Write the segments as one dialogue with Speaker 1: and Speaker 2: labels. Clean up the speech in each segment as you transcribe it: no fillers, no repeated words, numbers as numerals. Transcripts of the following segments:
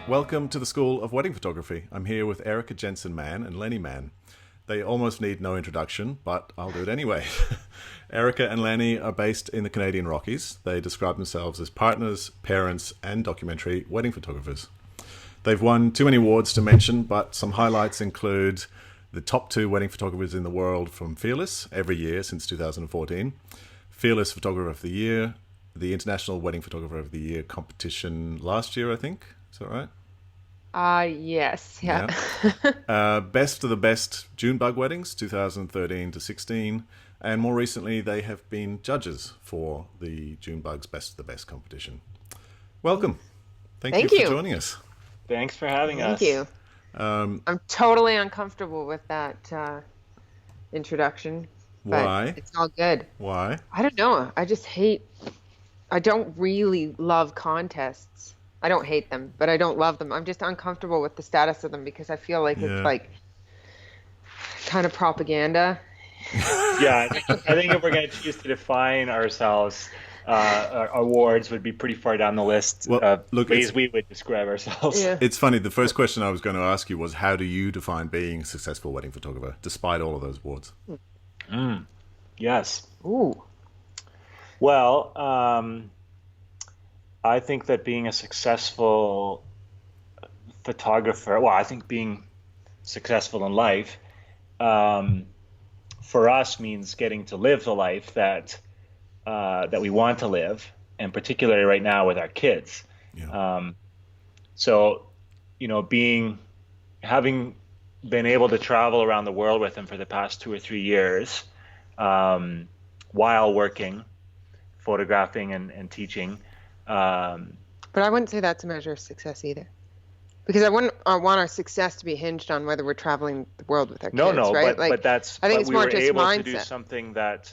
Speaker 1: Welcome to the School of Wedding Photography. I'm here with Erika, Jensen-Mann and Lanny Mann. They almost need no introduction, but I'll do it anyway. Erika and Lanny are based in the Canadian Rockies. They describe themselves as partners, parents, and documentary wedding photographers. They've won too many awards to mention, but some highlights include the top 2 wedding photographers in the world from Fearless every year since 2014, Fearless Photographer of the Year, the International Wedding Photographer of the Year competition last year, I think. Is that right?
Speaker 2: Yes. Yeah.
Speaker 1: Best of the Best Junebug Weddings, 2013 to 16. And more recently, they have been judges for the Junebug's Best of the Best competition. Welcome. Thank you for joining us.
Speaker 3: Thanks for having us.
Speaker 2: Thank you. I'm totally uncomfortable with that introduction.
Speaker 1: Why?
Speaker 2: But it's all good.
Speaker 1: Why?
Speaker 2: I don't know. I don't really love contests. I don't hate them, but I don't love them. I'm just uncomfortable with the status of them because I feel like it's like kind of propaganda.
Speaker 3: Yeah, I think if we're going to choose to define ourselves, our awards would be pretty far down the list of ways we would describe ourselves.
Speaker 2: Yeah.
Speaker 1: It's funny. The first question I was going to ask you was, how do you define being a successful wedding photographer, despite all of those awards?
Speaker 3: Yes.
Speaker 2: Ooh.
Speaker 3: Well, I think that being a successful photographer, I think being successful in life, for us means getting to live the life that we want to live, and particularly right now with our kids.
Speaker 1: Yeah.
Speaker 3: So, having been able to travel around the world with them for the past 2 or 3 years, while working, photographing and teaching.
Speaker 2: But I wouldn't say that's a measure of success either, because I want our success to be hinged on whether we're traveling the world with our kids.
Speaker 3: No,
Speaker 2: right?
Speaker 3: but that's.
Speaker 2: I think it's
Speaker 3: we
Speaker 2: more
Speaker 3: were
Speaker 2: just
Speaker 3: able
Speaker 2: mindset.
Speaker 3: to do something that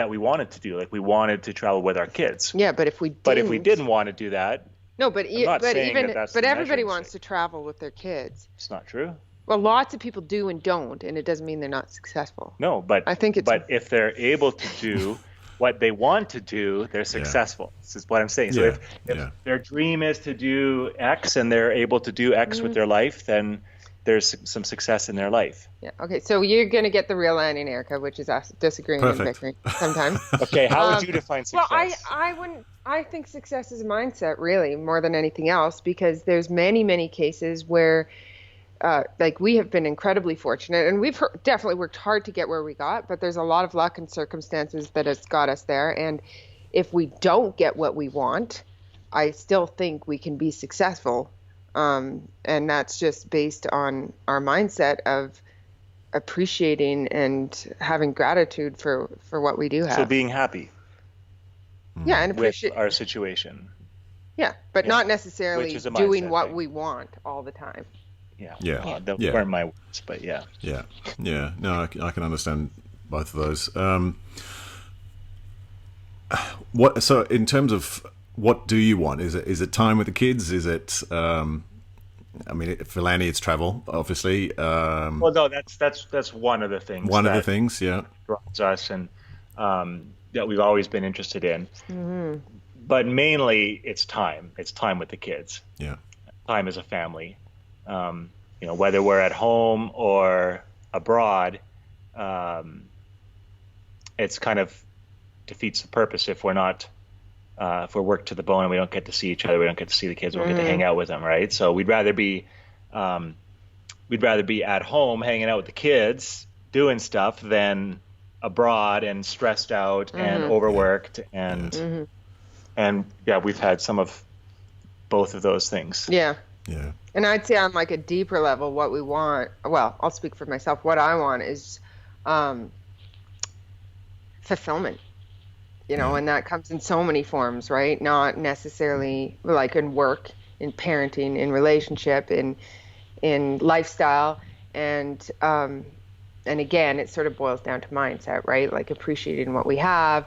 Speaker 3: we wanted to do. Like, we wanted to travel with our kids.
Speaker 2: Yeah, but if we
Speaker 3: didn't want to do that,
Speaker 2: no, but
Speaker 3: that's
Speaker 2: everybody wants to travel with their kids.
Speaker 3: It's not true.
Speaker 2: Well, lots of people do and don't, and it doesn't mean they're not successful.
Speaker 3: No, but
Speaker 2: I think
Speaker 3: but if they're able to do what they want to do, they're successful. This is what I'm saying. So if their dream is to do X and they're able to do X with their life, then there's some success in their life.
Speaker 2: Yeah. Okay. So you're going to get the real Lanny and Erika, which is us disagreeing and bickering sometimes.
Speaker 3: Okay. How would you define success?
Speaker 2: Well, I wouldn't. I think success is a mindset, really, more than anything else, because there's many cases where, like, we have been incredibly fortunate, and we've definitely worked hard to get where we got, but there's a lot of luck and circumstances that has got us there. And if we don't get what we want, I still think we can be successful. And that's just based on our mindset of appreciating and having gratitude for what we do have.
Speaker 3: So being happy.
Speaker 2: Yeah, and appreciate
Speaker 3: with our situation.
Speaker 2: Yeah, but not necessarily doing what
Speaker 3: thing.
Speaker 2: We want all the time.
Speaker 3: Those weren't my words, but yeah.
Speaker 1: No, I can understand both of those. So in terms of what do you want? Is it time with the kids? Is it? I mean, for Lanny, it's travel, obviously.
Speaker 3: Well, no, that's one of the things.
Speaker 1: One of the things, yeah,
Speaker 3: drives us, and that we've always been interested in.
Speaker 2: Mm-hmm.
Speaker 3: But mainly, it's time. It's time with the kids.
Speaker 1: Yeah,
Speaker 3: time as a family. Whether we're at home or abroad, it's kind of defeats the purpose if we're not, if we're worked to the bone and we don't get to see each other, we don't get to see the kids, we don't get to hang out with them, right? So we'd rather be at home hanging out with the kids, doing stuff, than abroad and stressed out and overworked and we've had some of both of those things.
Speaker 2: Yeah.
Speaker 1: Yeah.
Speaker 2: And I'd say on like a deeper level, what we want, well, I'll speak for myself. What I want is fulfillment, and that comes in so many forms, right? Not necessarily like in work, in parenting, in relationship, in lifestyle. And again, it sort of boils down to mindset, right? Like appreciating what we have,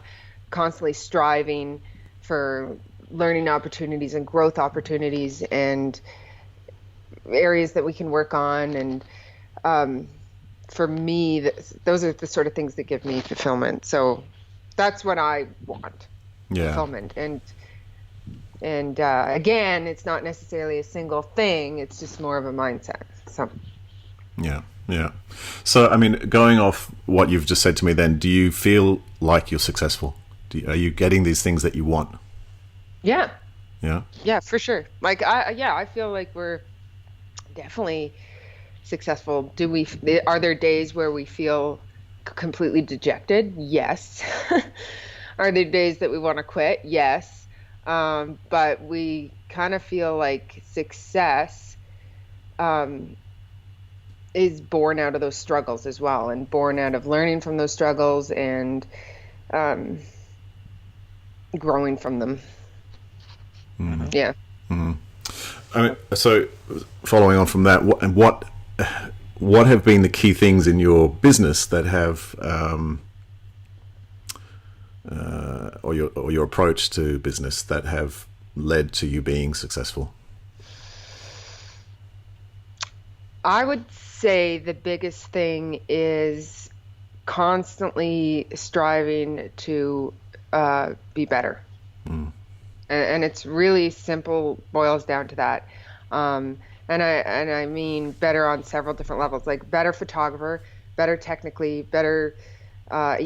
Speaker 2: constantly striving for learning opportunities and growth opportunities and areas that we can work on. And for me, those are the sort of things that give me fulfillment. So that's what I want, fulfillment. And And again, it's not necessarily a single thing. It's just more of a mindset. So.
Speaker 1: Yeah. Yeah. So, I mean, going off what you've just said to me then, do you feel like you're successful? Are you getting these things that you want?
Speaker 2: Yeah.
Speaker 1: Yeah.
Speaker 2: Yeah, for sure. Like, I feel like we're definitely successful. Are there days where we feel completely dejected? Yes. Are there days that we want to quit? Yes. But we kind of feel like success, is born out of those struggles as well, and born out of learning from those struggles and growing from them.
Speaker 1: Mm-hmm.
Speaker 2: Yeah.
Speaker 1: Mm-hmm. I mean, so following on from that, what have been the key things in your business that have, or your approach to business that have led to you being successful?
Speaker 2: I would say the biggest thing is constantly striving to be better. And it's really simple, boils down to that. And I mean better on several different levels, like better photographer, better technically, better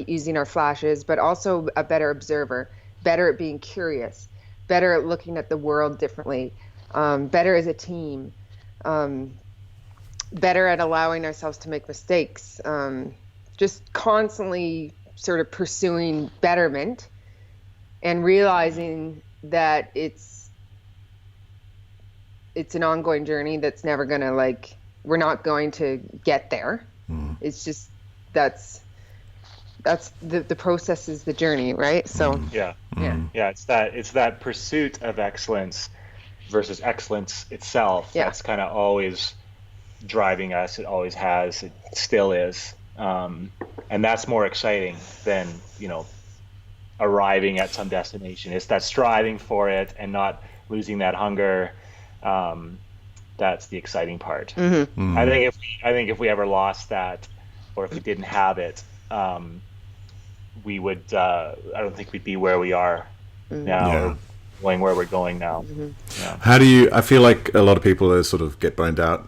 Speaker 2: using our flashes, but also a better observer, better at being curious, better at looking at the world differently, better as a team, better at allowing ourselves to make mistakes, just constantly sort of pursuing betterment and realizing that it's an ongoing journey that's never gonna, like, we're not going to get there. It's just that's the process is the journey, right? So
Speaker 3: yeah, it's that pursuit of excellence versus excellence itself that's kind of always driving us. It always has, it still is, and that's more exciting than arriving at some destination. It's that striving for it and not losing that hunger. That's the exciting part. I think if we ever lost that, or if we didn't have it, we would I don't think we'd be where we are now, or going where we're going now.
Speaker 1: How do you, I feel like a lot of people sort of get burned out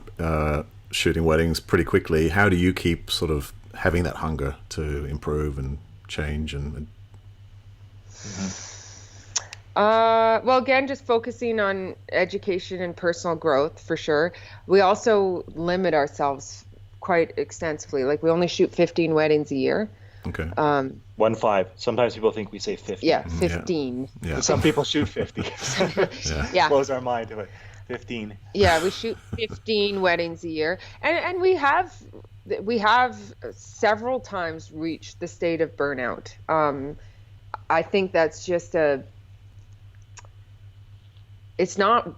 Speaker 1: shooting weddings pretty quickly. How do you keep sort of having that hunger to improve and change and
Speaker 2: well, again, just focusing on education and personal growth for sure. We also limit ourselves quite extensively. Like, we only shoot 15 weddings a year.
Speaker 1: Okay.
Speaker 3: 15. Sometimes people think we say 50.
Speaker 2: Yeah, 15.
Speaker 3: Yeah. Some people shoot 50.
Speaker 2: Yeah.
Speaker 3: Blows our mind to it. 15.
Speaker 2: Yeah, we shoot 15 weddings a year, and we have several times reached the state of burnout. I think that's just it's not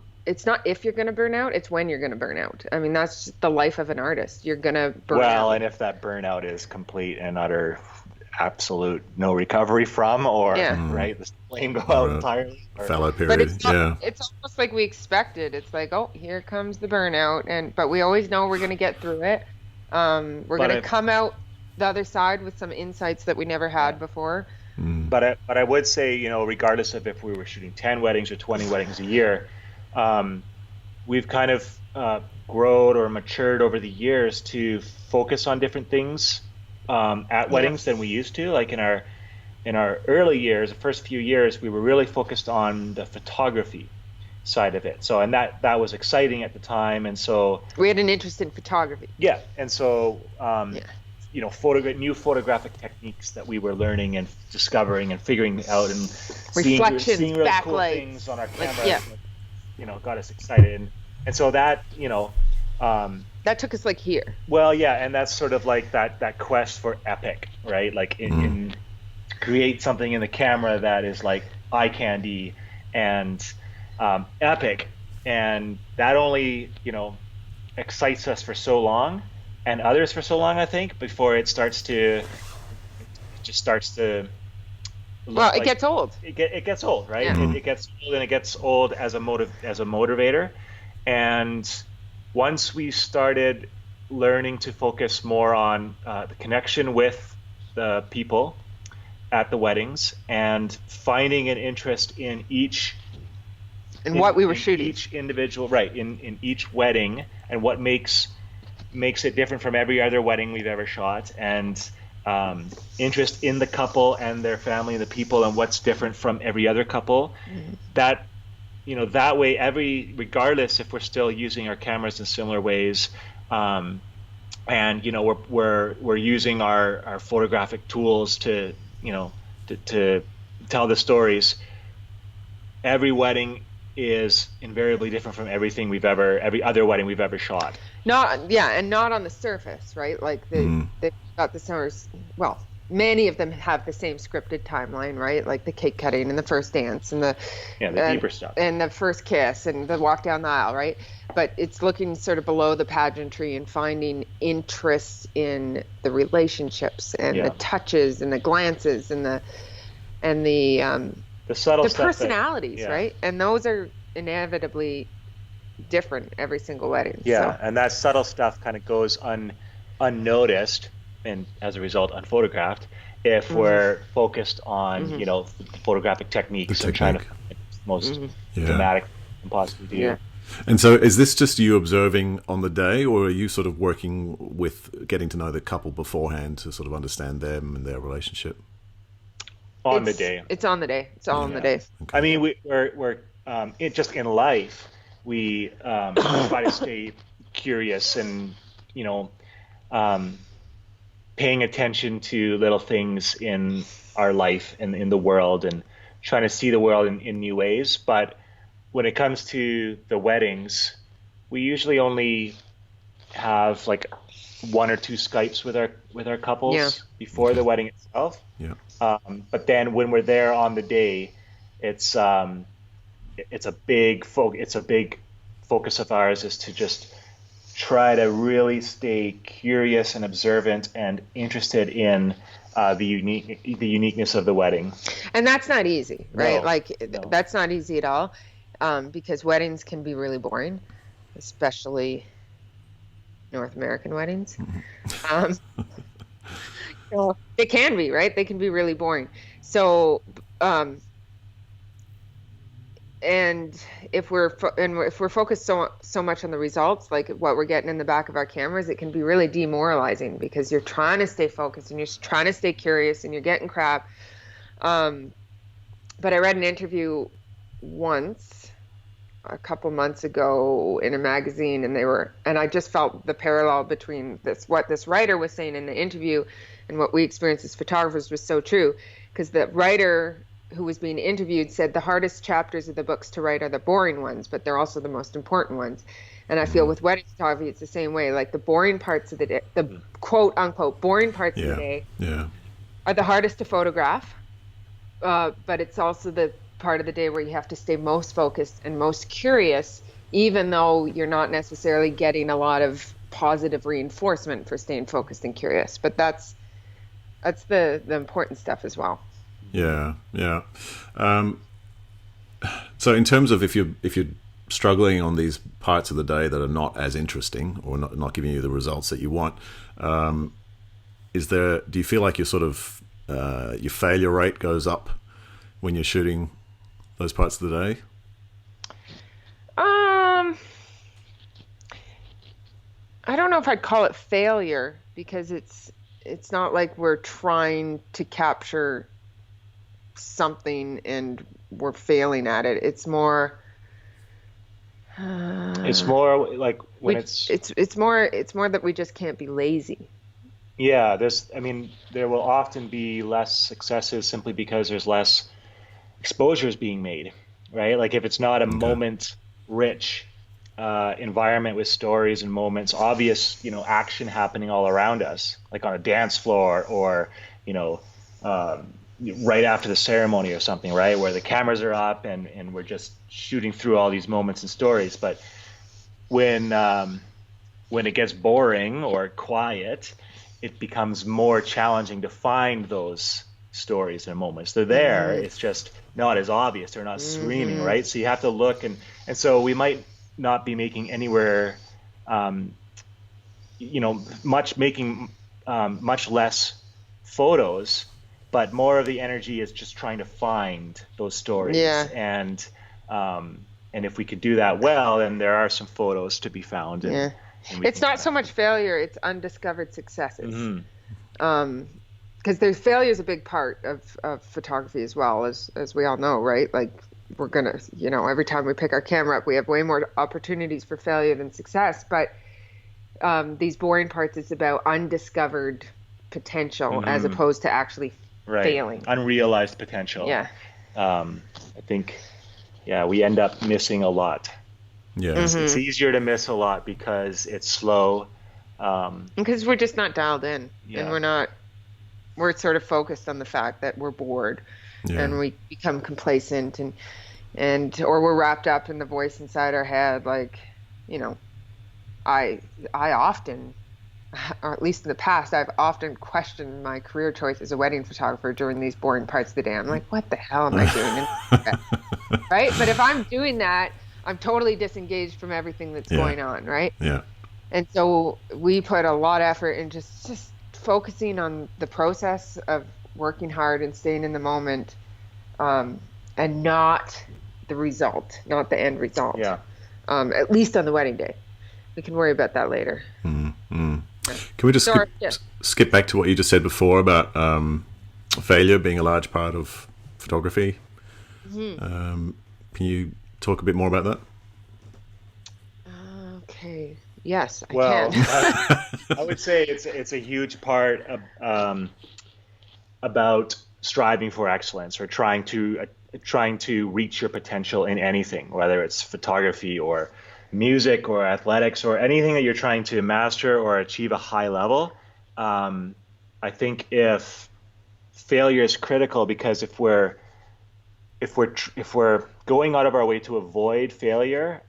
Speaker 2: if you're going to burn out, it's when you're going to burn out. I mean, that's just the life of an artist. You're going to burn out.
Speaker 3: Well, and if that burnout is complete and utter, absolute no recovery from, or right, the flame go out entirely.
Speaker 1: Fallow period.
Speaker 2: But it's almost like we expected. It's like, oh, here comes the burnout, but we always know we're going to get through it. We're going to come out the other side with some insights that we never had before.
Speaker 3: But I would say, regardless of if we were shooting 10 weddings or 20 weddings a year, we've kind of grown or matured over the years to focus on different things at weddings than we used to. Like in our early years, the first few years, we were really focused on the photography side of it. So, and that was exciting at the time, and so
Speaker 2: we had an interest in photography.
Speaker 3: Yeah, and so new photographic techniques that we were learning and discovering and figuring out, and seeing really cool things on our camera, got us excited, and so that
Speaker 2: that took us like here.
Speaker 3: Well, yeah, and that's sort of like that quest for epic, right? Like in create something in the camera that is like eye candy and epic, and that only excites us for so long, and others for so long, I think, before it starts to
Speaker 2: well, it gets old.
Speaker 3: It gets old, right?
Speaker 2: Yeah.
Speaker 3: It gets old, and it gets old as a motivator. And once we started learning to focus more on the connection with the people at the weddings and finding an interest in each
Speaker 2: and what we were shooting.
Speaker 3: Each individual, right, in each wedding, and what makes it different from every other wedding we've ever shot, and interest in the couple and their family and the people, and what's different from every other couple. That, that way, regardless if we're still using our cameras in similar ways, and we're using our photographic tools to tell the stories. Every wedding is invariably different from every other wedding we've ever shot.
Speaker 2: And not on the surface, right? Like they've got the summer's, well, many of them have the same scripted timeline, right? Like the cake cutting and the first dance and the
Speaker 3: deeper stuff
Speaker 2: and the first kiss and the walk down the aisle, right? But it's looking sort of below the pageantry and finding interest in the relationships and the touches and the glances and the
Speaker 3: subtle
Speaker 2: the
Speaker 3: stuff,
Speaker 2: personalities, right? And those are inevitably different every single wedding.
Speaker 3: Yeah, so. And that subtle stuff kind of goes unnoticed, and as a result, unphotographed, if we're focused on, the photographic techniques and trying to find the most dramatic and possibly do.
Speaker 2: Yeah.
Speaker 1: And so is this just you observing on the day, or are you sort of working with getting to know the couple beforehand to sort of understand them and their relationship?
Speaker 3: On the day.
Speaker 2: It's on the day. It's all on the day.
Speaker 1: Okay.
Speaker 2: I
Speaker 3: mean, we're just in life, we try to stay curious and, paying attention to little things in our life and in the world, and trying to see the world in new ways. But when it comes to the weddings, we usually only have like one or two Skypes with our couples before the wedding itself.
Speaker 1: Yeah.
Speaker 3: But then when we're there on the day, it's a big focus of ours is to just try to really stay curious and observant and interested in the uniqueness of the wedding.
Speaker 2: And that's not easy, right?
Speaker 3: No.
Speaker 2: That's not easy at all, because weddings can be really boring, especially North American weddings. They can be, right? They can be really boring. So, and if we're focused so much on the results, like what we're getting in the back of our cameras, it can be really demoralizing because you're trying to stay focused and you're trying to stay curious and you're getting crap. But I read an interview once, a couple months ago, in a magazine, and I just felt the parallel between what this writer was saying in the interview and what we experienced as photographers was so true, because the writer who was being interviewed said the hardest chapters of the books to write are the boring ones, but they're also the most important ones. And I feel with wedding photography, it's the same way. Like the boring parts of the day, the quote unquote boring parts of the day are the hardest to photograph. But it's also the part of the day where you have to stay most focused and most curious, even though you're not necessarily getting a lot of positive reinforcement for staying focused and curious. But that's the important stuff as well.
Speaker 1: Yeah. So in terms of if you're struggling on these parts of the day that are not as interesting or not giving you the results that you want, do you feel like your sort of your failure rate goes up when you're shooting those parts of the day?
Speaker 2: I don't know if I'd call it failure, because it's not like we're trying to capture something and we're failing at it. It's more
Speaker 3: like when
Speaker 2: it's more that we just can't be lazy.
Speaker 3: Yeah, there will often be less successes simply because there's less exposures being made, right? Like if it's not a moment rich environment with stories and moments, obvious, action happening all around us, like on a dance floor or, right after the ceremony or something, right? Where the cameras are up and we're just shooting through all these moments and stories. But when it gets boring or quiet, it becomes more challenging to find those stories and moments. They're there. It's just not as obvious. They're not screaming, right? So you have to look, and so we might not be making anywhere, much less photos, but more of the energy is just trying to find those stories and And if we could do that well, then there are some photos to be found. And
Speaker 2: it's not so much failure; it's undiscovered successes. Because there's failure is a big part of photography as well, as we all know, right? Like we're gonna, every time we pick our camera up, we have way more opportunities for failure than success. But these boring parts, it's about undiscovered potential as opposed to actually failing.
Speaker 3: Unrealized potential. Yeah. I think, we end up missing a lot.
Speaker 1: Yeah.
Speaker 3: It's easier to miss a lot because it's slow.
Speaker 2: Because we're just not dialed in, and we're sort of focused on the fact that we're bored, and we become complacent, and or we're wrapped up in the voice inside our head. Like, I often, or at least in the past, I've often questioned my career choice as a wedding photographer during these boring parts of the day. I'm like, what the hell am I doing? Right? But if I'm doing that, I'm totally disengaged from everything that's going on, right?
Speaker 1: Yeah.
Speaker 2: And so we put a lot of effort in just focusing on the process of working hard and staying in the moment, and not the result, not the end result. Yeah. At least on the wedding day. We can worry about that later.
Speaker 1: Can we just skip back to what you just said before about failure being a large part of photography? Can you talk a bit more about that?
Speaker 2: Okay. Yes, I can.
Speaker 3: I would say it's a huge part of, about striving for excellence or trying to reach your potential in anything, whether it's photography or music or athletics or anything that you're trying to master or achieve a high level. I think if failure is critical, because if we're going out of our way to avoid failure,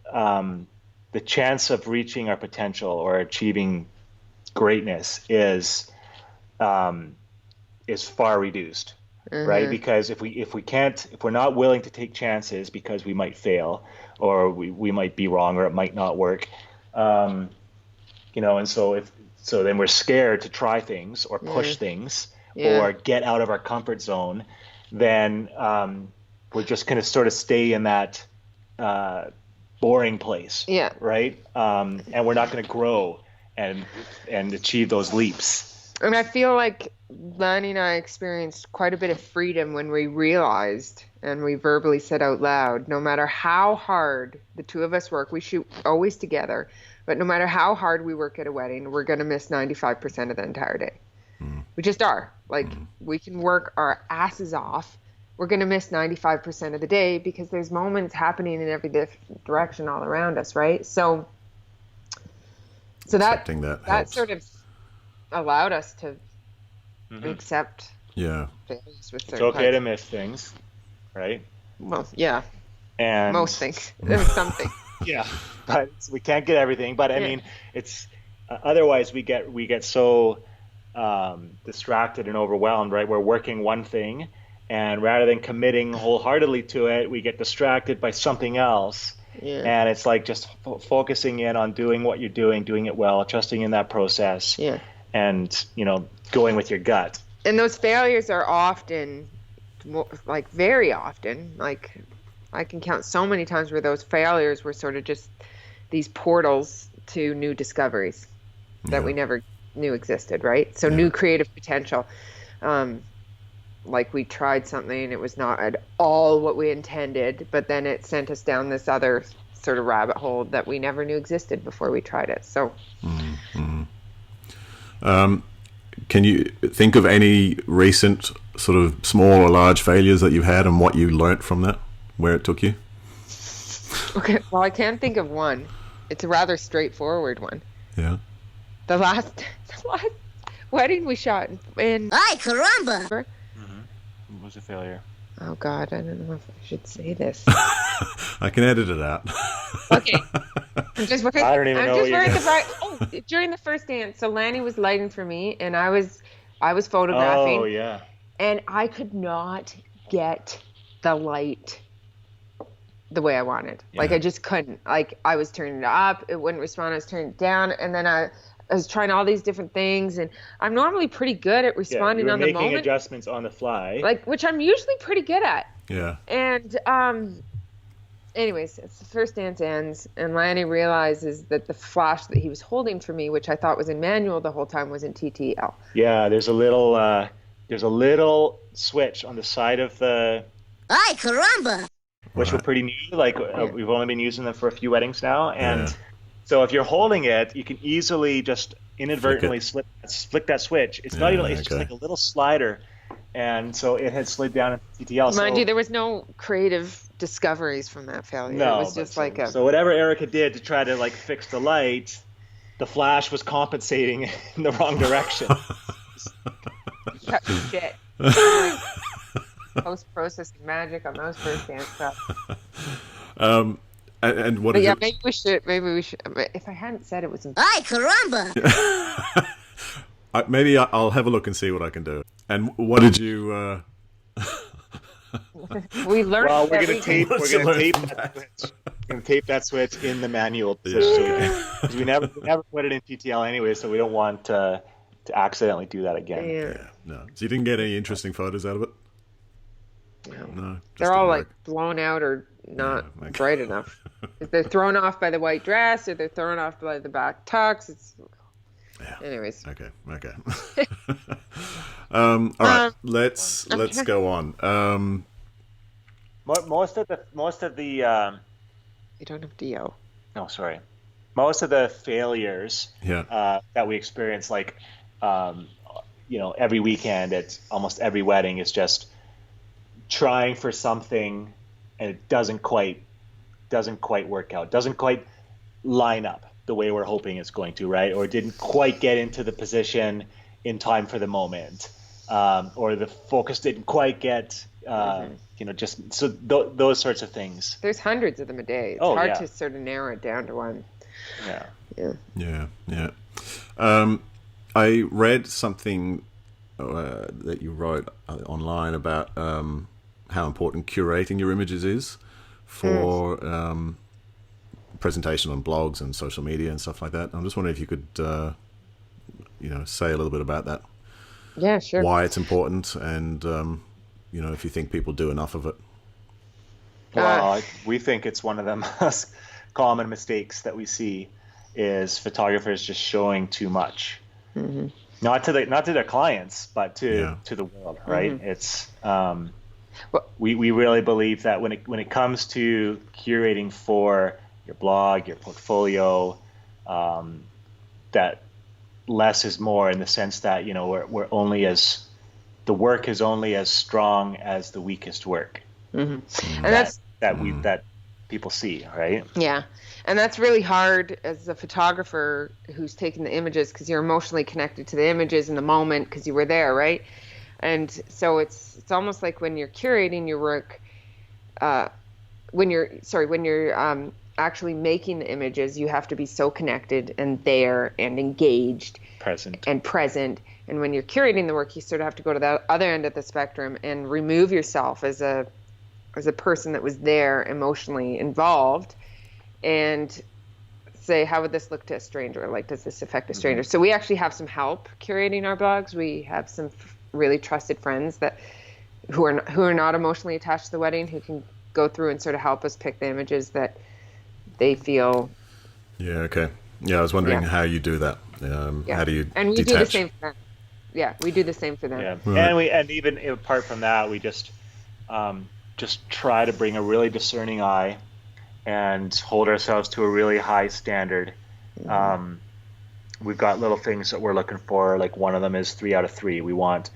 Speaker 3: the chance of reaching our potential or achieving greatness is far reduced, right? Because if we're not willing to take chances because we might fail or we might be wrong or it might not work, and so then we're scared to try things or push things or get out of our comfort zone, then we're just going to sort of stay in that boring place, right? And we're not going to grow and achieve those leaps.
Speaker 2: And I feel like Lanny and I experienced quite a bit of freedom when we realized, and we verbally said out loud, no matter how hard the two of us work, we shoot always together, but no matter how hard we work at a wedding, we're going to miss 95% of the entire day. We just are. Like, we can work our asses off. We're going to miss 95% of the day because there's moments happening in every direction all around us, right? So that sort of allowed us to accept failures with certain
Speaker 3: It's okay to miss things, right?
Speaker 2: Well, yeah.
Speaker 3: And
Speaker 2: most things. There's something.
Speaker 3: But we can't get everything. But I mean, it's otherwise we get so distracted and overwhelmed, right? We're working one thing, and rather than committing wholeheartedly to it, we get distracted by something else. And it's like just focusing in on doing what you're doing it well, trusting in that process, and going with your gut.
Speaker 2: And those failures are often, like very often, like I can count so many times where those failures were sort of just these portals to new discoveries that we never knew existed, right? So new creative potential. Like we tried something and it was not at all what we intended, but then it sent us down this other sort of rabbit hole that we never knew existed before we tried it. So
Speaker 1: can you think of any recent sort of small or large failures that you've had and what you learnt from that, where it took you?
Speaker 2: Okay, well, I can think of one. It's a rather straightforward one.
Speaker 1: Yeah.
Speaker 2: The last wedding we shot in
Speaker 4: Ay, caramba!
Speaker 3: It was a failure.
Speaker 2: Oh God, I don't know if I should say this.
Speaker 1: I can edit it out.
Speaker 2: Okay. I'm just worried.
Speaker 3: I don't even know what you're
Speaker 2: doing. During the first dance, so Lanny was lighting for me, and I was photographing.
Speaker 3: Oh yeah.
Speaker 2: And I could not get the light the way I wanted. Like I just couldn't. Like I was turning it up, it wouldn't respond. I was turning it down, and then I was trying all these different things, and I'm normally pretty good at responding on the moment.
Speaker 3: Making adjustments on the fly.
Speaker 2: Like, which I'm usually pretty good at.
Speaker 1: Yeah.
Speaker 2: And anyways, it's the first dance ends, and Lanny realizes that the flash that he was holding for me, which I thought was in manual the whole time, was in TTL.
Speaker 3: Yeah, there's a little switch on the side of the. Ay caramba! Which were pretty new. Like we've only been using them for a few weddings now, and so if you're holding it, you can easily just inadvertently flick that switch. It's not even. It's just like a little slider, and so it had slid down into TTL.
Speaker 2: Mind you, there was no creative discoveries from that failure.
Speaker 3: No,
Speaker 2: it was just like a.
Speaker 3: So whatever Erika did to try to like fix the light, the flash was compensating in the wrong direction.
Speaker 2: Shit. Post-processing magic on those first dance stuff.
Speaker 1: And what?
Speaker 2: But yeah, maybe we should. If I hadn't said it was.
Speaker 4: Ay caramba!
Speaker 1: Maybe I'll have a look and see what I can do. And what did you?
Speaker 2: We learned.
Speaker 3: Well, we're gonna tape that switch in the manual position. Because we never put it in TTL anyway, so we don't want to accidentally do that again.
Speaker 2: Yeah.
Speaker 1: No. So you didn't get any interesting photos out of it? No.
Speaker 2: They're all like blown out or not bright enough. If they're thrown off by the white dress or they're thrown off by the back tux, it's.
Speaker 1: Yeah.
Speaker 2: Anyways.
Speaker 1: Okay. All right. Let's go on.
Speaker 3: Most of the.
Speaker 2: You don't have DO.
Speaker 3: No, sorry. Most of the failures that we experience, like, every weekend at almost every wedding, is just trying for something and it doesn't quite work out, doesn't quite line up the way we're hoping it's going to, right? Or didn't quite get into the position in time for the moment, or the focus didn't quite get, just so those sorts of things.
Speaker 2: There's hundreds of them a day. It's hard to sort of narrow it down to one.
Speaker 1: Yeah. I read something that you wrote online about how important curating your images is for presentation on blogs and social media and stuff like that. I'm just wondering if you could, say a little bit about that.
Speaker 2: Yeah, sure.
Speaker 1: Why it's important, and if you think people do enough of it.
Speaker 3: Well, we think it's one of the most common mistakes that we see is photographers just showing too much. Mm-hmm. Not to their clients, but to the world, right? Mm-hmm. It's we really believe that when it comes to curating for your blog, your portfolio, that less is more, in the sense that we're only as the work is only as strong as the weakest work. Mm-hmm. And that people see, right?
Speaker 2: Yeah. And that's really hard as a photographer who's taking the images, because you're emotionally connected to the images in the moment because you were there, right? And so it's almost like when you're curating your work, when you're actually making the images, you have to be so connected and there and engaged, present. And when you're curating the work, you sort of have to go to the other end of the spectrum and remove yourself as a person that was there, emotionally involved, and say, how would this look to a stranger? Like, does this affect a stranger? Mm-hmm. So we actually have some help curating our blogs. We have some really trusted friends who are not emotionally attached to the wedding, who can go through and sort of help us pick the images that they feel.
Speaker 1: Yeah. Okay. Yeah. I was wondering how you do that. How do you
Speaker 2: And we
Speaker 1: detach?
Speaker 2: do the same for them. Yeah. We do the same for them.
Speaker 3: Yeah. Right. And even apart from that, we just try to bring a really discerning eye and hold ourselves to a really high standard. Mm-hmm. We've got little things that we're looking for. Like, one of them is 3 out of 3. We want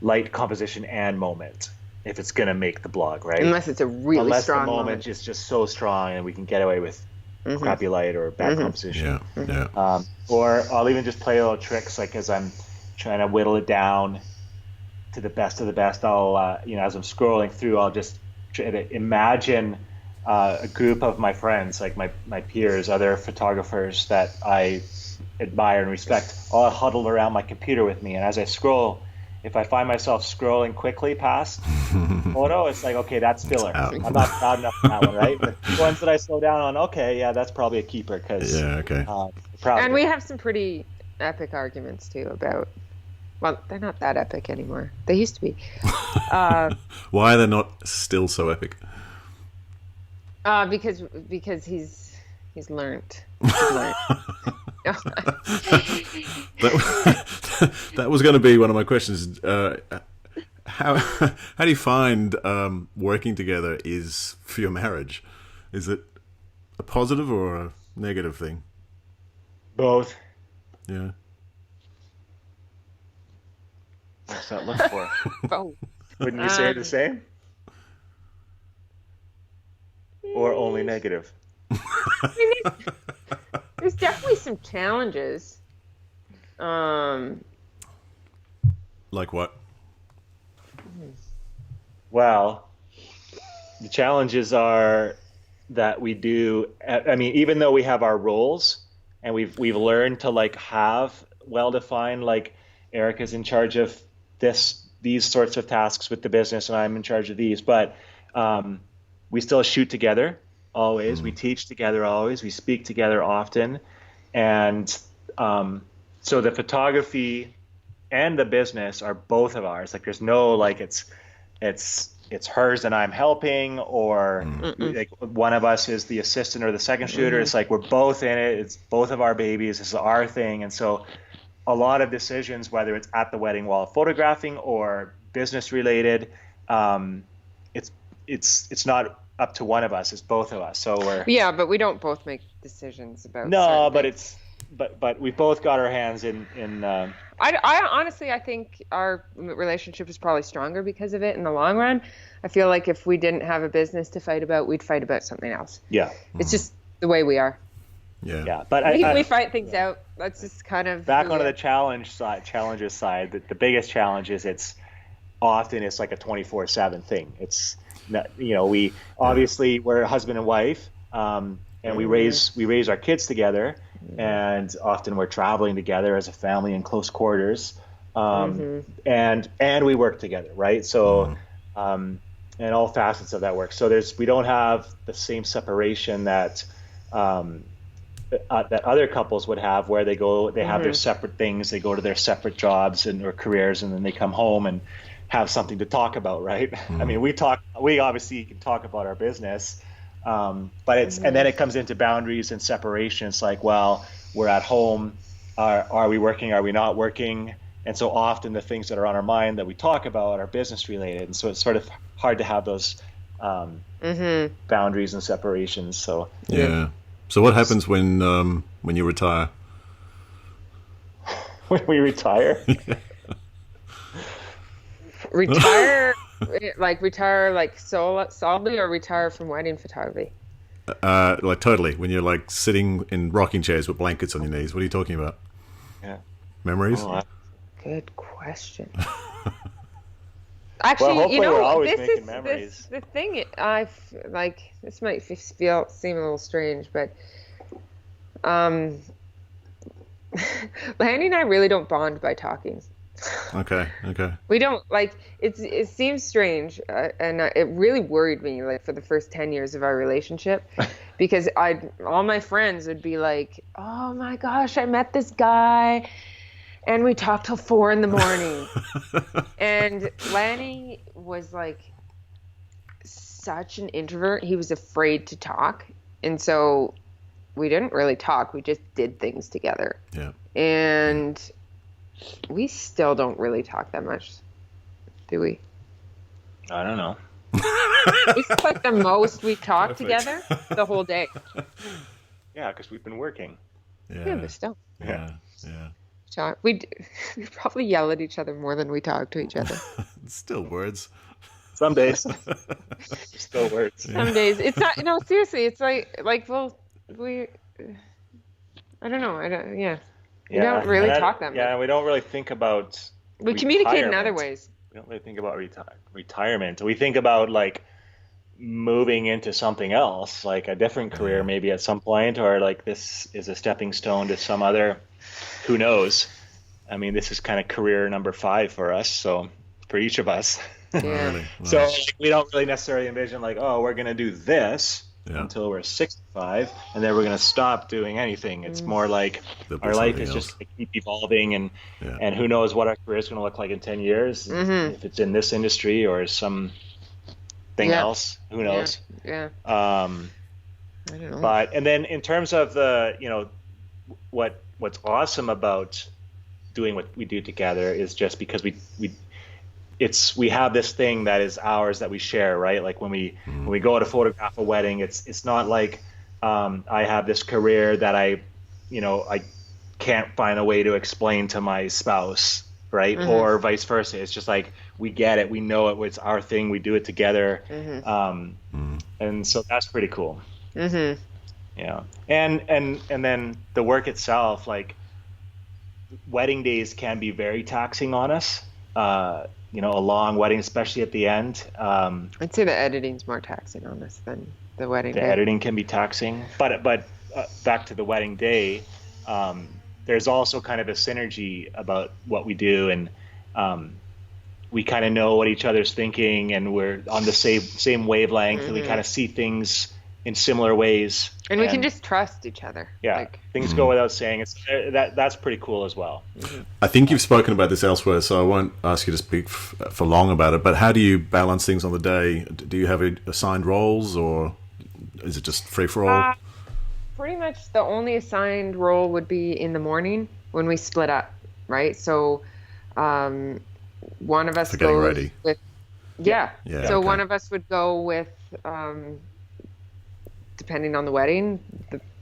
Speaker 3: light, composition, and moment if it's going to make the blog, right?
Speaker 2: Unless it's a really strong
Speaker 3: the moment is just so strong and we can get away with crappy light or bad composition.
Speaker 1: Yeah.
Speaker 3: Or I'll even just play little tricks, like as I'm trying to whittle it down to the best of the best, I'll as I'm scrolling through, I'll just try to imagine a group of my friends, like my peers, other photographers that I admire and respect, all huddled around my computer with me. And as I scroll, if I find myself scrolling quickly past photo, it's like, okay, that's filler. I'm not proud enough for that one, right? But the ones that I slow down on, okay, yeah, that's probably a keeper, because proud.
Speaker 2: And we have some pretty epic arguments too about. Well, they're not that epic anymore. They used to be.
Speaker 1: Why are they not still so epic?
Speaker 2: Because he's learned. He's learned.
Speaker 1: That was going to be one of my questions. How do you find working together is for your marriage? Is it a positive or a negative thing?
Speaker 3: Both.
Speaker 1: Yeah.
Speaker 3: What's that look for?
Speaker 2: Both.
Speaker 3: Wouldn't you say the same? Or only negative?
Speaker 2: I mean, there's definitely some challenges.
Speaker 1: Like what?
Speaker 3: Well, the challenges are that we do. I mean, even though we have our roles and we've learned to like have well defined, like Erika's in charge of these sorts of tasks with the business, and I'm in charge of these. But we still shoot together always. We teach together always. We speak together often, and so the photography and the business are both of ours. Like there's no like it's hers and I'm helping, or like one of us is the assistant or the second shooter. It's like we're both in it. It's both of our babies. This is our thing. And so a lot of decisions, whether it's at the wedding while photographing or business related, it's not up to one of us. It's both of us. So we're
Speaker 2: but we don't both make decisions about.
Speaker 3: No, but things. But we both got our hands in.
Speaker 2: I honestly, I think our relationship is probably stronger because of it in the long run. I feel like if we didn't have a business to fight about, we'd fight about something else.
Speaker 3: Yeah.
Speaker 2: It's just the way we are.
Speaker 3: Yeah. But
Speaker 2: we fight things out. That's just kind of
Speaker 3: back onto the challenges side. The biggest challenge is it's often like a 24/7 thing. It's not, we obviously we're husband and wife, and we raise our kids together. And often we're traveling together as a family in close quarters, and we work together, right? So, and all facets of that work. So we don't have the same separation that that other couples would have, where they have their separate things, they go to their separate jobs or careers, and then they come home and have something to talk about, right? I mean, we obviously can talk about our business. But and then it comes into boundaries and separation. It's like, well, we're at home. Are we working? Are we not working? And so often the things that are on our mind that we talk about are business related. And so it's sort of hard to have those boundaries and separations. So
Speaker 1: yeah. So what happens when you retire?
Speaker 3: When we retire?
Speaker 2: Retire like solidly, or retire from wedding photography?
Speaker 1: Like totally. When you're like sitting in rocking chairs with blankets on your knees. What are you talking about?
Speaker 3: Yeah.
Speaker 1: Memories?
Speaker 2: Good question. Actually,
Speaker 3: we're always making
Speaker 2: memories. The thing I like, this might seem a little strange, but Lanny and I really don't bond by talking.
Speaker 1: Okay.
Speaker 2: We don't like it seems strange, and it really worried me like for the first 10 years of our relationship, because all my friends would be like, oh my gosh, I met this guy and we talked till 4 a.m. And Lanny was like such an introvert. He was afraid to talk, and so we didn't really talk. We just did things together.
Speaker 1: Yeah.
Speaker 2: And we still don't really talk that much, do we?
Speaker 3: I don't know.
Speaker 2: It's like the most we talk together the whole day.
Speaker 3: Yeah, because we've been working.
Speaker 2: Yeah, but still.
Speaker 1: Yeah.
Speaker 2: We probably yell at each other more than we talk to each other.
Speaker 1: Still words.
Speaker 3: Some days. Still words.
Speaker 2: Some days. It's not, no, seriously, it's like, well, we, I don't know. We don't really talk that much.
Speaker 3: Yeah, we don't really think about
Speaker 2: we communicate in other ways.
Speaker 3: We don't really think about retirement. We think about like moving into something else, like a different career maybe at some point, or like this is a stepping stone to some other, who knows. I mean, this is kind of career number 5 for us, so for each of us.
Speaker 2: Yeah.
Speaker 1: Really?
Speaker 3: So like, we don't really necessarily envision like, oh, we're going to do this until we're 65, and then we're going to stop doing anything. It's more like our life is just to keep evolving, and who knows what our career is going to look like in 10 years, if it's in this industry or some something else. Who knows?
Speaker 2: Yeah. I don't know.
Speaker 3: But and then in terms of the, what's awesome about doing what we do together is just because we have this thing that is ours that we share, right? Like when we go to photograph a wedding, it's not like I have this career that I can't find a way to explain to my spouse, right? Mm-hmm. Or vice versa. It's just like we get it, we know it, it's our thing, we do it together, and so that's pretty cool. Mm-hmm. Yeah, and then the work itself, like wedding days can be very taxing on us. A long wedding, especially at the end.
Speaker 2: I'd say the editing's more taxing on us than the wedding day.
Speaker 3: The editing can be taxing, but back to the wedding day, there's also kind of a synergy about what we do, and we kind of know what each other's thinking, and we're on the same wavelength, and we kind of see things in similar ways.
Speaker 2: And we can just trust each other.
Speaker 3: Yeah, things go without saying. That's pretty cool as well.
Speaker 1: I think you've spoken about this elsewhere, so I won't ask you to speak for long about it, but how do you balance things on the day? Do you have assigned roles, or is it just free-for-all?
Speaker 2: Pretty much the only assigned role would be in the morning when we split up, right? So one of us goes ready. With... Yeah. So one of us would go with... depending on the wedding,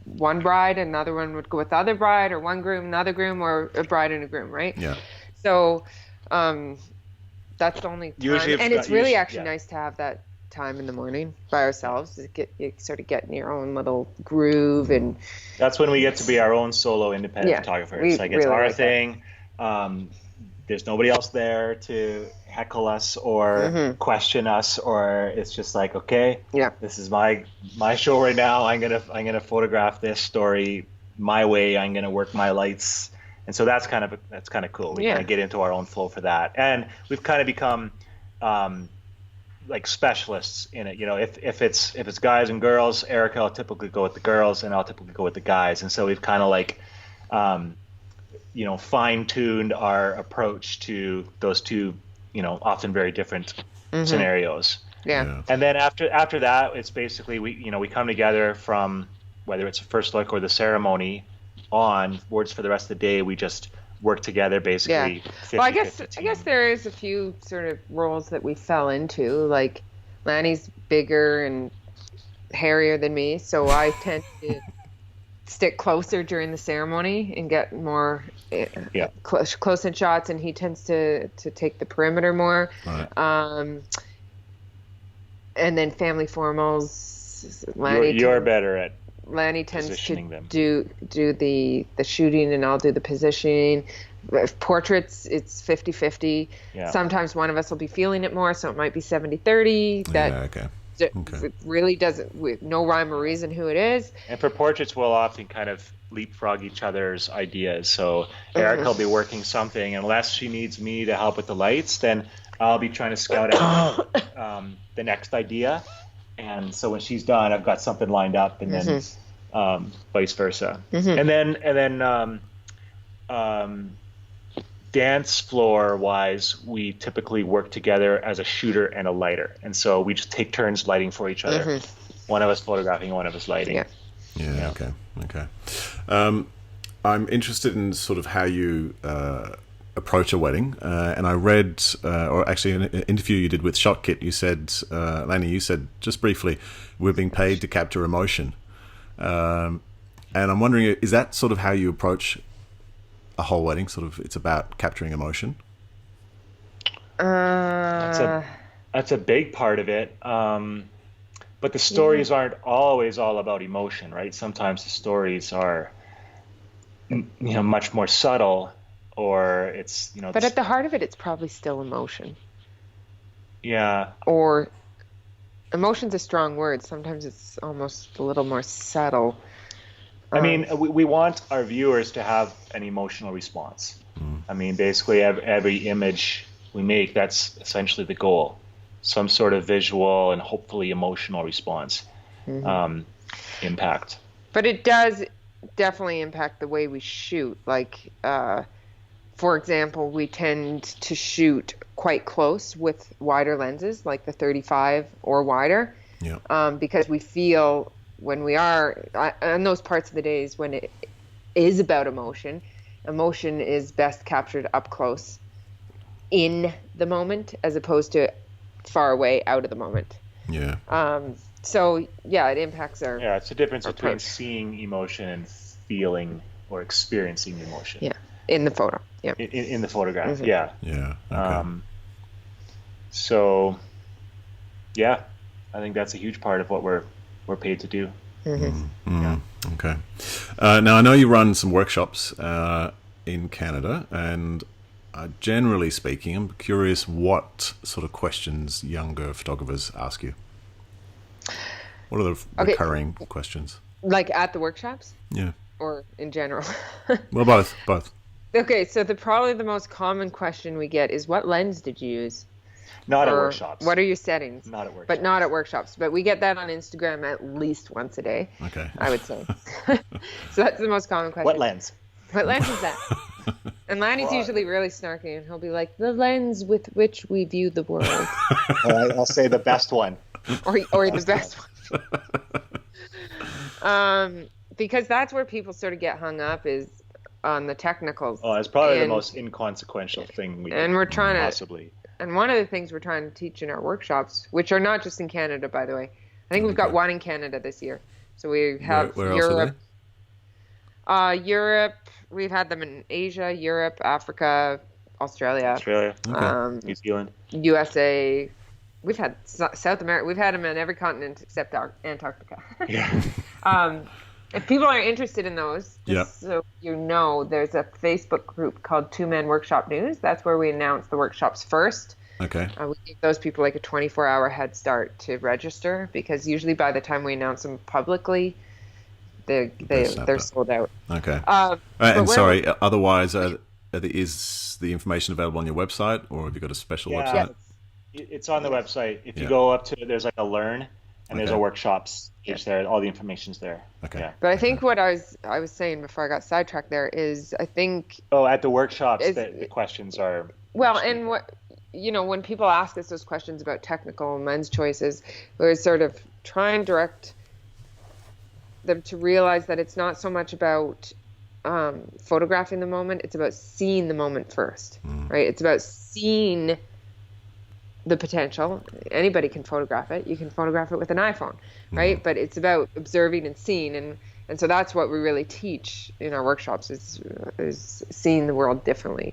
Speaker 2: one bride, another one would go with the other bride, or one groom, another groom, or a bride and a groom, right?
Speaker 1: Yeah.
Speaker 2: So that's the only time. And it's really nice to have that time in the morning by ourselves. You sort of get in your own little groove, and
Speaker 3: that's when we get to be our own solo independent photographers. Like it's really our thing. There's nobody else there to heckle us or question us, or it's just like, okay, this is my show right now. I'm gonna photograph this story my way. I'm gonna work my lights, and so that's kind of cool. We kind of get into our own flow for that, and we've kind of become like specialists in it. If it's guys and girls, Erika will typically go with the girls, and I'll typically go with the guys, and so we've kind of like fine-tuned our approach to those two, often very different scenarios.
Speaker 2: Yeah.
Speaker 3: And then after that, it's basically we come together from whether it's a first look or the ceremony onwards for the rest of the day. We just work together basically. Yeah.
Speaker 2: 50, well, I guess there is a few sort of roles that we fell into. Like Lanny's bigger and hairier than me, so I tend to stick closer during the ceremony and get more close-in shots, and he tends to take the perimeter more. Right. And then family formals,
Speaker 3: you're better at
Speaker 2: Lanny tends to do the shooting, and I'll do the positioning. Portraits, it's 50-50. Yeah. Sometimes one of us will be feeling it more, so it might be 70-30. It really doesn't, with no rhyme or reason who it is.
Speaker 3: And for portraits, we'll often kind of leapfrog each other's ideas. So Erika will be working something, unless she needs me to help with the lights, then I'll be trying to scout out the next idea. And so when she's done, I've got something lined up, and then vice versa. And then dance floor wise, we typically work together as a shooter and a lighter, and so we just take turns lighting for each other. One of us photographing, one of us lighting.
Speaker 1: Okay. I'm interested in sort of how you approach a wedding, and I read, or actually in an interview you did with Shotkit, you said, Lanny, you said just briefly, we're being paid to capture emotion, and I'm wondering, is that sort of how you approach a whole wedding? Sort of, it's about capturing emotion.
Speaker 3: That's a big part of it. But the stories aren't always all about emotion, right? Sometimes the stories are, much more subtle, or it's,
Speaker 2: But at the heart of it, it's probably still emotion.
Speaker 3: Yeah.
Speaker 2: Or emotion's a strong word. Sometimes it's almost a little more subtle.
Speaker 3: I mean, we want our viewers to have an emotional response. I mean, basically every image we make, that's essentially the goal. Some sort of visual and hopefully emotional response, impact.
Speaker 2: But it does definitely impact the way we shoot. Like, for example, we tend to shoot quite close with wider lenses, like the 35 or wider, because we feel when we are on those parts of the days when it is about emotion is best captured up close in the moment as opposed to far away out of the moment.
Speaker 1: Yeah.
Speaker 2: So yeah, it impacts our.
Speaker 3: Yeah, it's a difference between
Speaker 2: approach.
Speaker 3: seeing emotion and feeling or experiencing emotion.
Speaker 2: Yeah, in the photo. Yeah.
Speaker 3: In the photograph.
Speaker 2: Mm-hmm.
Speaker 3: Yeah.
Speaker 1: Yeah. Okay.
Speaker 3: So, yeah, I think that's a huge part of what we're paid to do.
Speaker 2: Mm-hmm.
Speaker 1: Okay. Now, I know you run some workshops in Canada, and generally speaking, I'm curious what sort of questions younger photographers ask you. What are the recurring questions?
Speaker 2: Like at the workshops?
Speaker 1: Yeah.
Speaker 2: Or in general?
Speaker 1: Well, both.
Speaker 2: Okay, so probably the most common question we get is, what lens did you use?
Speaker 3: Not at workshops.
Speaker 2: What are your settings?
Speaker 3: Not at workshops.
Speaker 2: But not at workshops. But we get that on Instagram at least once a day.
Speaker 1: Okay.
Speaker 2: I would say. So that's the most common question.
Speaker 3: What lens?
Speaker 2: What lens is that? And Lanny's usually really snarky, and he'll be like, the lens with which we view the world.
Speaker 3: I'll say the best one.
Speaker 2: or the best one. Because that's where people sort of get hung up is on the technicals.
Speaker 3: Oh, it's probably the most inconsequential thing
Speaker 2: we're trying
Speaker 3: possibly.
Speaker 2: And one of the things we're trying to teach in our workshops, which are not just in Canada, by the way. I think we've got one in Canada this year. So we have
Speaker 1: where
Speaker 2: Europe.
Speaker 1: Else are
Speaker 2: Europe. We've had them in Asia, Europe, Africa, Australia,
Speaker 1: Okay.
Speaker 3: New Zealand,
Speaker 2: USA. We've had South America. We've had them in every continent except Antarctica.
Speaker 3: Yeah.
Speaker 2: If people are interested in those, so you know, there's a Facebook group called Two Men Workshop News. That's where we announce the workshops first.
Speaker 1: Okay.
Speaker 2: We give those people like a 24-hour head start to register, because usually by the time we announce them publicly, they're sold out.
Speaker 1: Okay. And sorry, otherwise, is the information available on your website, or have you got a special website?
Speaker 3: It's on the website. If you go up to, there's like a learn, and there's a workshops page there. All the information's there.
Speaker 1: Okay.
Speaker 3: Yeah.
Speaker 2: But I think what I was saying before I got sidetracked there is, I think.
Speaker 3: Oh, at the workshops, the questions are.
Speaker 2: Well, and what, when people ask us those questions about technical and lens choices, we're sort of try and direct them to realize that it's not so much about photographing the moment, it's about seeing the moment first, right? It's about seeing the potential. Anybody can photograph it. You can photograph it with an iPhone, right? But it's about observing and seeing, and so that's what we really teach in our workshops is seeing the world differently.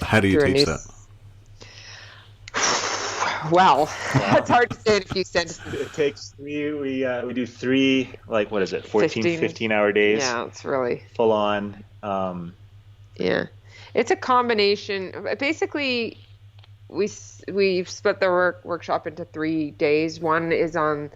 Speaker 1: How do you teach that?
Speaker 2: Well, that's hard to say in a few sentences.
Speaker 3: It takes three. We do three, like, what is it, 15-hour days?
Speaker 2: Yeah, it's really
Speaker 3: full on.
Speaker 2: Yeah, it's a combination. Basically, we've split the workshop into 3 days. One is on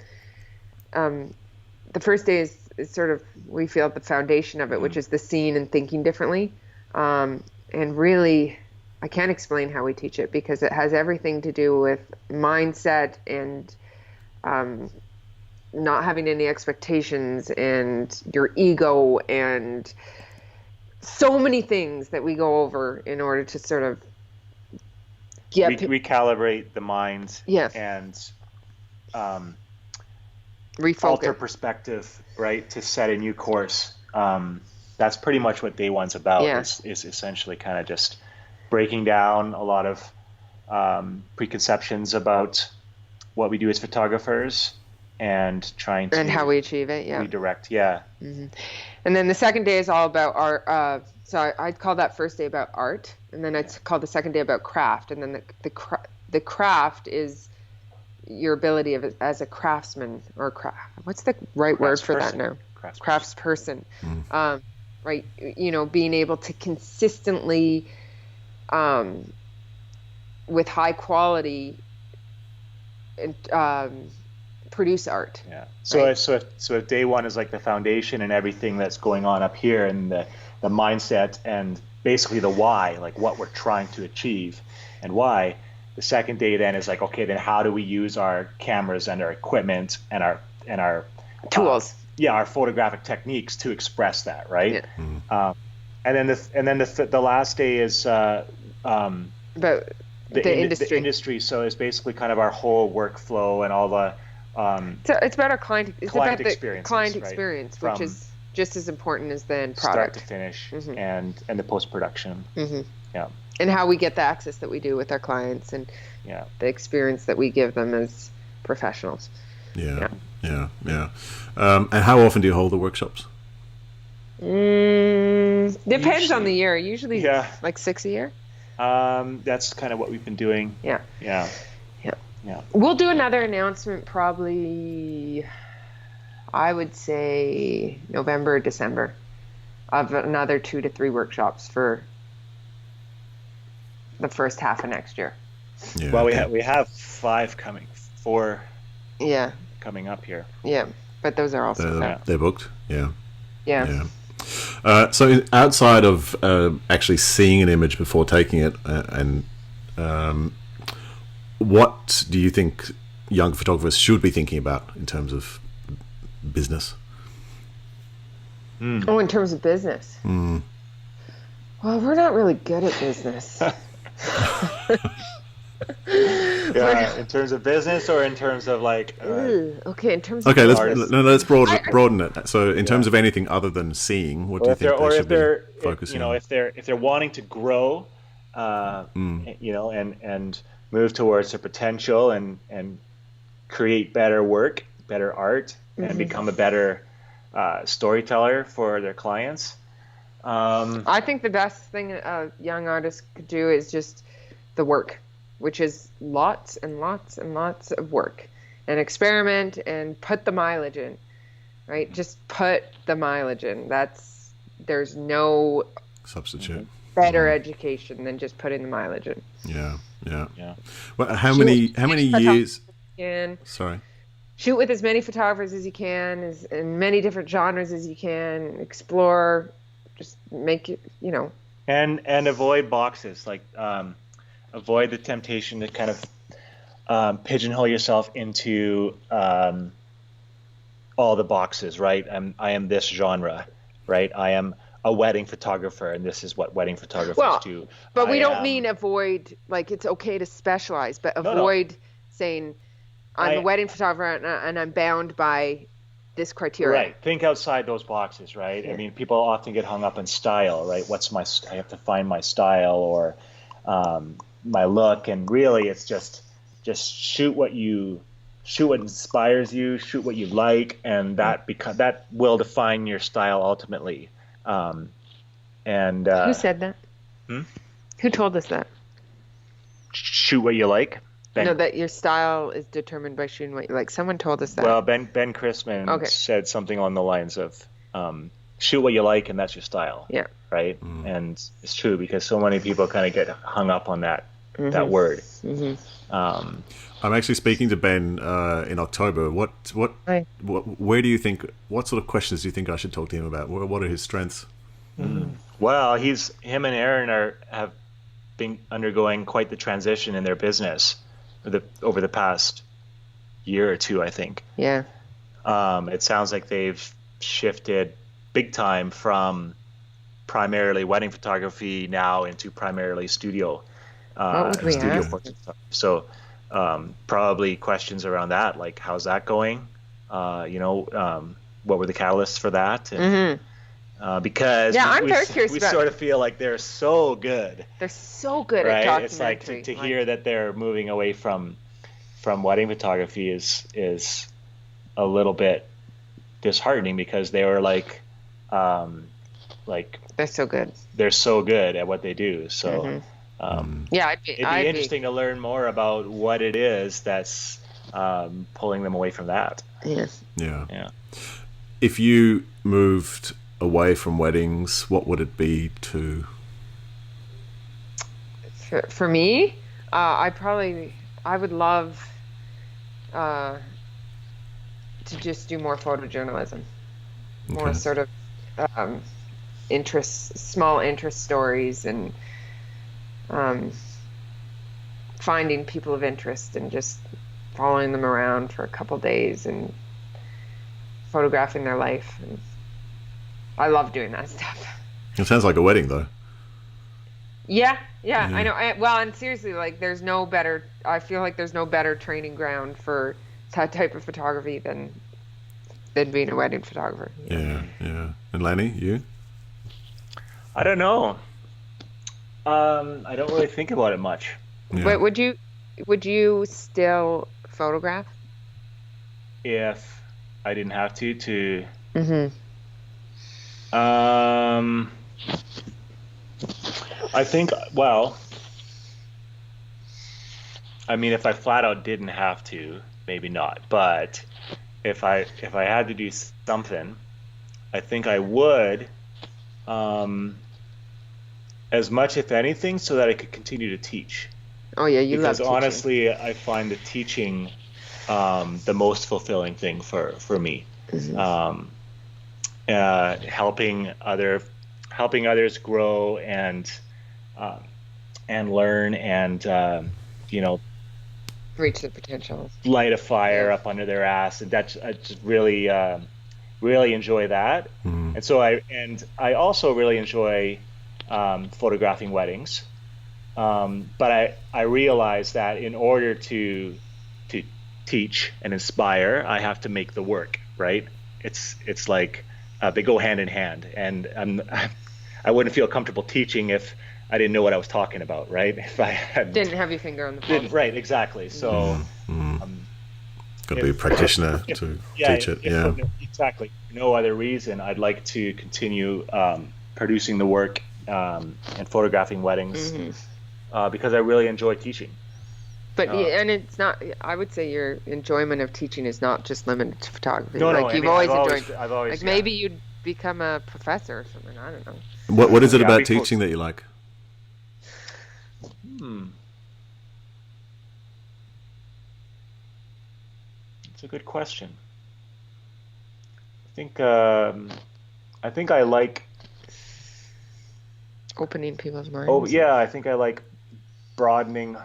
Speaker 2: the first day is sort of, we feel, the foundation of it, which is the seeing and thinking differently, and really. I can't explain how we teach it, because it has everything to do with mindset and not having any expectations and your ego and so many things that we go over in order to sort of get
Speaker 3: recalibrate the mind and
Speaker 2: refocus,
Speaker 3: alter perspective, right, to set a new course. That's pretty much what day one's about. Is essentially kind of just breaking down a lot of preconceptions about what we do as photographers and trying to...
Speaker 2: And how we achieve it,
Speaker 3: redirect,
Speaker 2: Mm-hmm. And then the second day is all about art. So I'd call that first day about art, and then I'd call the second day about craft. And then the craft is your ability as a craftsman, or what's the right word for that now? Craftsperson. Right, being able to consistently... with high quality produce art.
Speaker 3: Yeah. So if day one is like the foundation and everything that's going on up here, and the mindset and basically the why, like what we're trying to achieve and why, the second day then is like, okay, then how do we use our cameras and our equipment and our
Speaker 2: tools,
Speaker 3: our photographic techniques to express that, right? the last day is
Speaker 2: About the
Speaker 3: industry. So it's basically kind of our whole workflow and all the
Speaker 2: so it's about our client. It's about the client
Speaker 3: right?
Speaker 2: experience,
Speaker 3: From
Speaker 2: which is just as important as the end
Speaker 3: start
Speaker 2: product.
Speaker 3: to finish, and the post production. Yeah.
Speaker 2: And how we get the access that we do with our clients, and the experience that we give them as professionals.
Speaker 1: Yeah. And how often do you hold the workshops?
Speaker 2: Depends on the year. Usually, like 6 a year.
Speaker 3: That's kind of what we've been doing.
Speaker 2: Yeah.
Speaker 3: Yeah.
Speaker 2: We'll do another announcement probably, I would say November or December, of another 2 to 3 workshops for the first half of next year.
Speaker 1: Yeah,
Speaker 3: well, we have 4 coming up here.
Speaker 2: Yeah, but those are also
Speaker 1: they're booked.
Speaker 2: Yeah.
Speaker 1: So outside of actually seeing an image before taking it, and what do you think young photographers should be thinking about in terms of business?
Speaker 2: Oh, in terms of business? Well, we're not really good at business.
Speaker 3: In terms of business, or in terms of like
Speaker 2: okay, in terms of
Speaker 1: let's broaden it. So in terms of anything other than seeing, what do you think they should be focusing on?
Speaker 3: If they're wanting to grow, and move towards their potential and create better work, better art, and become a better storyteller for their clients.
Speaker 2: I think the best thing a young artist could do is just the work, which is lots and lots and lots of work, and experiment and put the mileage in, right? Just put the mileage in. There's no
Speaker 1: substitute
Speaker 2: better education than just putting the mileage in.
Speaker 1: Yeah. Well, how many years? Sorry.
Speaker 2: Shoot with as many photographers as you can, in many different genres as you can. Explore, just make it,
Speaker 3: And avoid boxes, like avoid the temptation to kind of pigeonhole yourself into all the boxes, right? I am this genre, right? I am a wedding photographer, and this is what wedding photographers do.
Speaker 2: But we don't mean avoid, like it's okay to specialize, but avoid saying I'm a wedding photographer and I'm bound by this criteria.
Speaker 3: Right. Think outside those boxes, right? Yeah. I mean, people often get hung up in style, right? I have to find my style or my look, and really it's just shoot what inspires you, shoot what you like, and that will define your style ultimately. Who
Speaker 2: said that? Who told us that?
Speaker 3: Shoot what you like.
Speaker 2: That your style is determined by shooting what you like. Someone told us that.
Speaker 3: Well, Ben Chrisman said something along the lines of shoot what you like, and that's your style. Yeah. Right? And it's true, because so many people kind of get hung up on that word.
Speaker 1: I'm actually speaking to Ben in October. Where do you think? What sort of questions do you think I should talk to him about? What are his strengths?
Speaker 3: Well, him and Aaron have been undergoing quite the transition in their business over the past year or two, I think.
Speaker 2: Yeah.
Speaker 3: It sounds like they've shifted big time from primarily wedding photography now into primarily studio. Portrait. So probably questions around that, like how's that going? What were the catalysts for that? And, because
Speaker 2: I'm very curious
Speaker 3: we sort of feel like they're so good.
Speaker 2: They're so good
Speaker 3: right?
Speaker 2: at documentary.
Speaker 3: It's like to hear that they're moving away from wedding photography is a little bit disheartening, because they were like
Speaker 2: they're so good.
Speaker 3: They're so good at what they do. So
Speaker 2: it'd be
Speaker 3: interesting to learn more about what it is that's pulling them away from that.
Speaker 2: Yes.
Speaker 1: Yeah. If you moved away from weddings, what would it be to?
Speaker 2: For me, I would love to just do more photojournalism, more sort of small interest stories, and finding people of interest and just following them around for a couple days and photographing their life. And I love doing that stuff.
Speaker 1: It sounds like a wedding, though.
Speaker 2: Yeah, I know. Well, and seriously, like, I feel like there's no better training ground for that type of photography than being a wedding photographer.
Speaker 1: Yeah. And Lanny, you?
Speaker 3: I don't know. I don't really think about it much.
Speaker 1: Yeah.
Speaker 2: But would you still photograph?
Speaker 3: If I didn't have to. I think, well, I mean, if I flat out didn't have to, maybe not. But if I had to do something, I think I would, as much, if anything, so that I could continue to teach.
Speaker 2: Oh yeah, you
Speaker 3: because
Speaker 2: love teaching.
Speaker 3: honestly, I find the teaching the most fulfilling thing for me. Helping others grow and learn and
Speaker 2: Reach the potential.
Speaker 3: light a fire up under their ass, and I just really enjoy that. And so I also really enjoy photographing weddings, but I realize that in order to teach and inspire, I have to make the work, right? It's like they go hand in hand, and I wouldn't feel comfortable teaching if I didn't know what I was talking about, right? If I
Speaker 2: didn't have your finger on the pulse.
Speaker 3: Right, exactly. So
Speaker 1: got to be a practitioner to teach it. Yeah,
Speaker 3: exactly. For no other reason, I'd like to continue producing the work and photographing weddings because I really enjoy teaching.
Speaker 2: But and it's not. I would say your enjoyment of teaching is not just limited to photography.
Speaker 3: No,
Speaker 2: like you've always enjoyed.
Speaker 3: I've always,
Speaker 2: like maybe you'd become a professor or something. I don't know.
Speaker 1: What is it about teaching that you like?
Speaker 3: It's a good question. I think I like
Speaker 2: opening people's minds.
Speaker 3: Oh yeah, I think I like broadening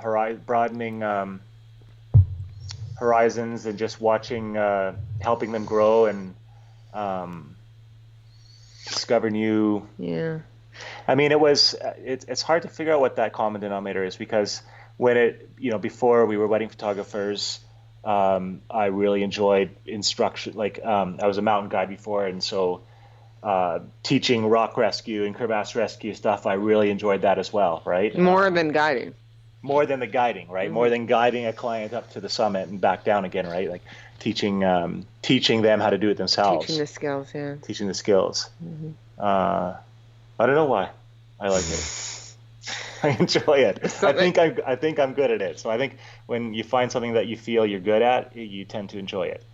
Speaker 3: horizons and just watching, helping them grow and discover new.
Speaker 2: Yeah.
Speaker 3: I mean, it's hard to figure out what that common denominator is, because when before we were wedding photographers, I really enjoyed instruction. Like I was a mountain guide before, and so teaching rock rescue and crevasse rescue stuff, I really enjoyed that as well, right?
Speaker 2: More than guiding.
Speaker 3: More than the guiding, right? More than guiding a client up to the summit and back down again, right? Like teaching them how to do it themselves.
Speaker 2: Teaching the skills, yeah.
Speaker 3: Teaching the skills. I don't know why I like it. I enjoy it. I think I'm good at it. So I think when you find something that you feel you're good at, you tend to enjoy it.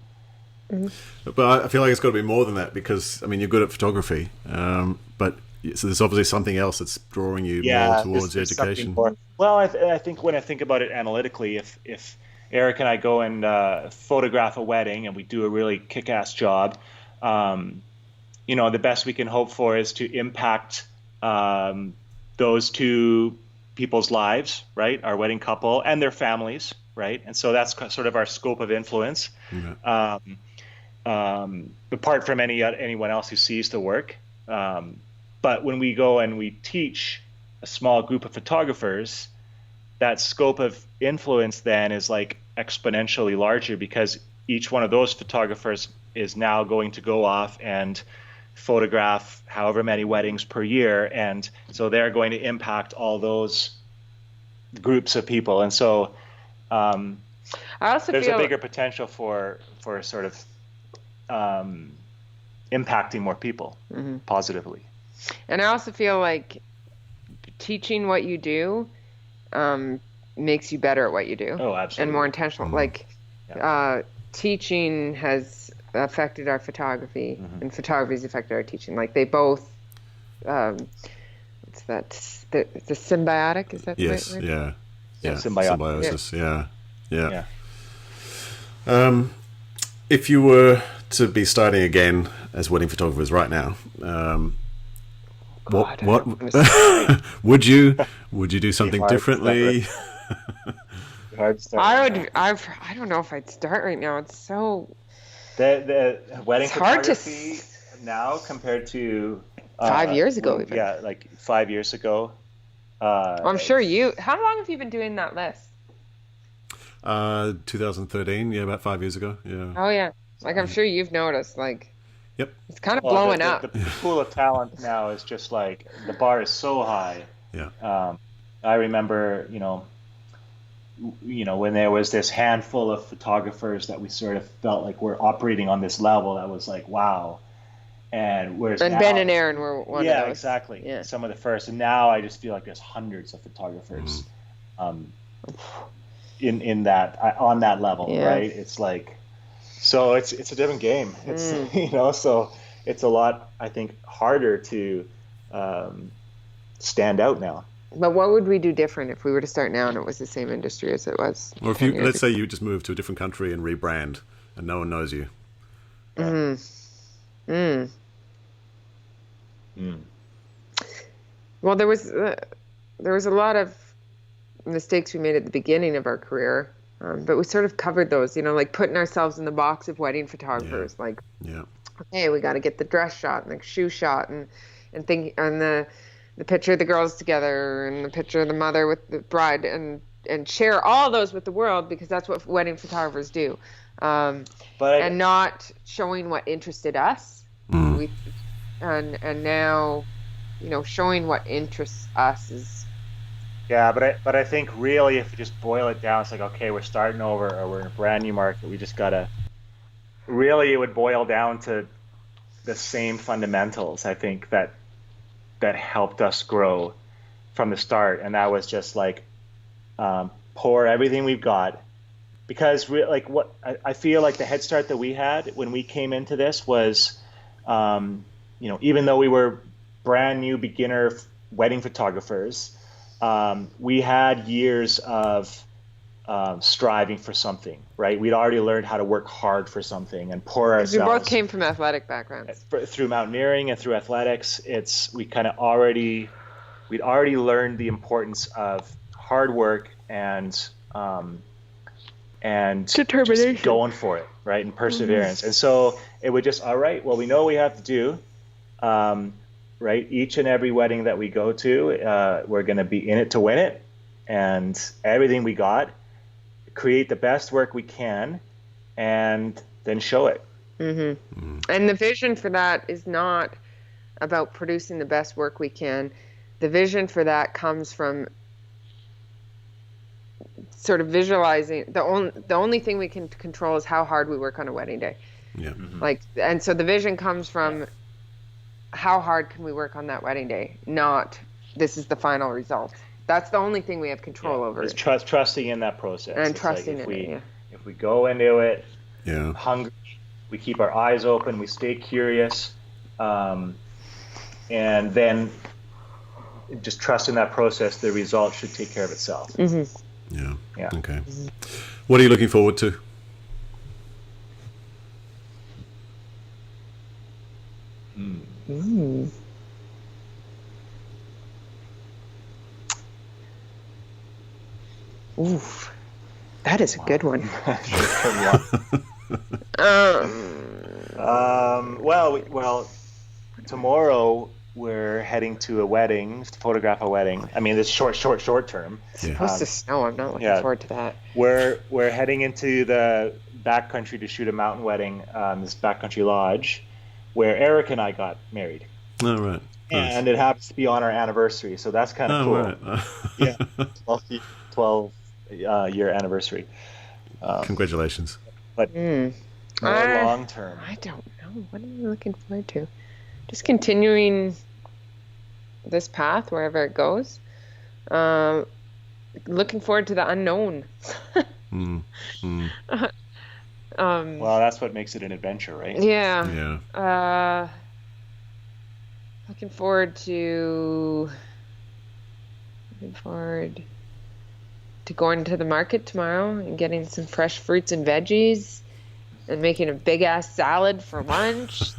Speaker 1: But I feel like it's got to be more than that, because I mean, you're good at photography, but so there's obviously something else that's drawing you more towards the education.
Speaker 3: Well, I think when I think about it analytically, if Eric and I go and photograph a wedding and we do a really kick-ass job, the best we can hope for is to impact those two people's lives, right? Our wedding couple and their families, right? And so that's sort of our scope of influence. Apart from anyone else who sees the work. But when we go and we teach a small group of photographers, that scope of influence then is like exponentially larger, because each one of those photographers is now going to go off and photograph however many weddings per year, and so they're going to impact all those groups of people. And so
Speaker 2: I also
Speaker 3: there's
Speaker 2: feel
Speaker 3: a bigger potential for sort of impacting more people positively.
Speaker 2: And I also feel like teaching what you do makes you better at what you do.
Speaker 3: Oh, absolutely.
Speaker 2: And more intentional. Teaching has affected our photography, and photography's affected our teaching. Like they both, what's that? The symbiotic, is that
Speaker 1: yes,
Speaker 2: the right word?
Speaker 1: Yeah.
Speaker 3: Symbiosis.
Speaker 1: Yeah. If you were to be starting again as wedding photographers right now, what would you do something differently?
Speaker 2: I don't know if I'd start right now. It's so
Speaker 3: the wedding
Speaker 2: it's hard
Speaker 3: photography now compared to
Speaker 2: 5 years ago, even.
Speaker 3: Yeah, like 5 years ago.
Speaker 2: I'm sure you. How long have you been doing that list?
Speaker 1: 2013, yeah, about 5 years ago. Yeah.
Speaker 2: Oh yeah, like I'm sure you've noticed. Like,
Speaker 1: Yep.
Speaker 2: it's kind of blowing up.
Speaker 3: The pool of talent now is just like the bar is so high.
Speaker 1: Yeah.
Speaker 3: I remember, when there was this handful of photographers that we sort of felt like we're operating on this level that was like, wow. And whereas now,
Speaker 2: Ben and Aaron were one of those.
Speaker 3: Yeah, exactly.
Speaker 2: Yeah.
Speaker 3: Some of the first. And now I just feel like there's hundreds of photographers in that, on that level, right? It's like, so it's a different game. It's, so it's a lot, I think, harder to stand out now.
Speaker 2: But what would we do different if we were to start now and it was the same industry as it was?
Speaker 1: Or if let's say you just move to a different country and rebrand and no one knows you.
Speaker 2: Well, there was a lot of mistakes we made at the beginning of our career, but we sort of covered those, like putting ourselves in the box of wedding photographers. Like, okay, we got to get the dress shot and the shoe shot and the picture of the girls together and the picture of the mother with the bride and share all those with the world, because that's what wedding photographers do. And not showing what interested us. And now, showing what interests us is.
Speaker 3: Yeah, but I think really, if you just boil it down, it's like, okay, we're starting over, or we're in a brand new market. We just gotta. Really, it would boil down to the same fundamentals. I think that helped us grow from the start, and that was just like pour everything we've got, because I feel like the head start that we had when we came into this was, even though we were brand new beginner wedding photographers, we had years of striving for something, right? We'd already learned how to work hard for something and pour ourselves.
Speaker 2: We both came from athletic backgrounds.
Speaker 3: Through mountaineering and through athletics, we'd already learned the importance of hard work and determination, just going for it, right? And perseverance. And so it would just, all right, well, we know what we have to do, right? Each and every wedding that we go to, we're going to be in it to win it, and everything we got, create the best work we can, and then show it.
Speaker 2: And the vision for that is not about producing the best work we can. The vision for that comes from sort of visualizing. The only thing we can control is how hard we work on a wedding day.
Speaker 1: Yeah.
Speaker 2: And so the vision comes from how hard can we work on that wedding day, not this is the final result. That's the only thing we have control over.
Speaker 3: It's trusting in that process.
Speaker 2: And trusting in it,
Speaker 3: If we go into it
Speaker 1: hungry,
Speaker 3: we keep our eyes open, we stay curious, and then just trust in that process, the result should take care of itself.
Speaker 1: Yeah. Okay. What are you looking forward to?
Speaker 2: Oof, that is a good one.
Speaker 3: Well, tomorrow we're heading to a wedding, to photograph a wedding. I mean, it's short term.
Speaker 2: It's supposed to snow. I'm not looking forward to that.
Speaker 3: We're heading into the backcountry to shoot a mountain wedding, this backcountry lodge, where Erika and I got married.
Speaker 1: Oh, right. Nice.
Speaker 3: And it happens to be on our anniversary, so that's kind of cool.
Speaker 1: Right.
Speaker 3: 12 year anniversary.
Speaker 1: Congratulations.
Speaker 3: But more long term.
Speaker 2: I don't know. What am I looking forward to? Just continuing this path wherever it goes. Looking forward to the unknown.
Speaker 3: Well, that's what makes it an adventure, right?
Speaker 2: Yeah. Looking forward to going to the market tomorrow and getting some fresh fruits and veggies and making a big ass salad for lunch.